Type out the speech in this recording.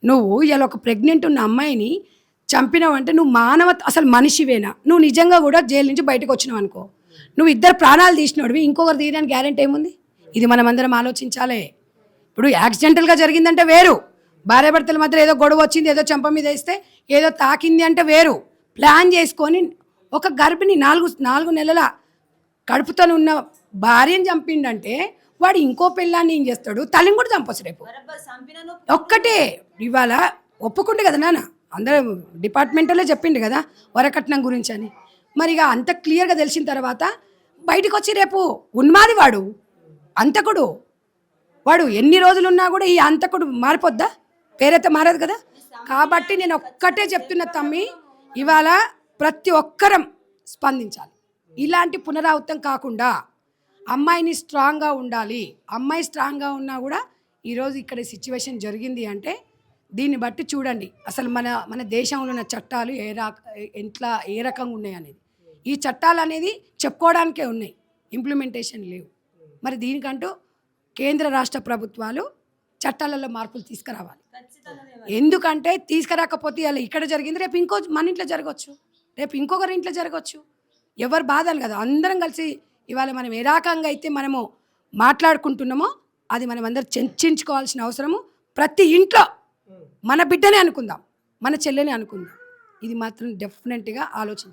నువ్వు ఇలా ఒక ప్రెగ్నెంట్ ఉన్న అమ్మాయిని చంపినావంటే నువ్వు అసలు మనిషివేనా? నువ్వు నిజంగా కూడా జైలు నుంచి బయటకు వచ్చినావు అనుకో, నువ్వు ఇద్దరు ప్రాణాలు తీసినోడివి, ఇంకొకరు తీయడానికి గ్యారెంటీ ఏముంది? ఇది మనం అందరం ఆలోచించాలి. ఇప్పుడు యాక్సిడెంటల్గా జరిగిందంటే వేరు, భార్యాభర్తల మధ్య ఏదో గొడవ వచ్చింది, ఏదో చెంప మీద వేస్తే ఏదో తాకింది అంటే వేరు. ప్లాన్ చేసుకొని ఒక గర్భిణి 4 నెలల కడుపుతో ఉన్న భార్యను చంపిండంటే వాడు ఇంకో పిల్లాన్ని ఏం చేస్తాడు? తల్లిని కూడా చంపొచ్చు రేపు. ఒక్కటే ఇవాళ ఒప్పుకుంటే కదా నాన్న, అందరూ డిపార్ట్మెంట్లో చెప్పిండు కదా వరకట్నం గురించి అని. మరి ఇక అంత క్లియర్గా తెలిసిన తర్వాత బయటకు వచ్చి రేపు ఉన్మాది వాడు, అంతకుడు వాడు ఎన్ని రోజులున్నా కూడా ఈ అంతకుడు మారిపోద్దా? పేరైతే మారదు కదా. కాబట్టి నేను ఒక్కటే చెప్తున్నా తమ్మి, ఇవాళ ప్రతి ఒక్కరం స్పందించాలి. ఇలాంటి పునరావృతం కాకుండా అమ్మాయిని స్ట్రాంగ్గా ఉండాలి. అమ్మాయి స్ట్రాంగ్గా ఉన్నా కూడా ఈరోజు ఇక్కడ సిచ్యువేషన్ జరిగింది అంటే దీన్ని బట్టి చూడండి అసలు మన దేశంలో ఉన్న చట్టాలు ఏ రకంగా ఉన్నాయి అనేది. ఈ చట్టాలు అనేది చెప్పుకోవడానికే ఉన్నాయి, ఇంప్లిమెంటేషన్ లేవు. మరి దీనికంటూ కేంద్ర రాష్ట్ర ప్రభుత్వాలు చట్టాలలో మార్పులు తీసుకురావాలి. ఎందుకంటే తీసుకురాకపోతే అలా ఇక్కడ జరిగింది రేపు మన ఇంట్లో జరగవచ్చు, రేపు ఇంకొకరి ఇంట్లో జరగవచ్చు. ఎవరు బాధలు కదా, అందరం కలిసి ఇవాళ మనం ఏ రకంగా అయితే మనము మాట్లాడుకుంటున్నామో అది మనం అందరం చర్చించుకోవాల్సిన అవసరము. ప్రతి ఇంట్లో మన బిడ్డనే అనుకుందాం, మన చెల్లెనే అనుకుందాం. ఇది మాత్రం డెఫినెట్గా ఆలోచించాలి.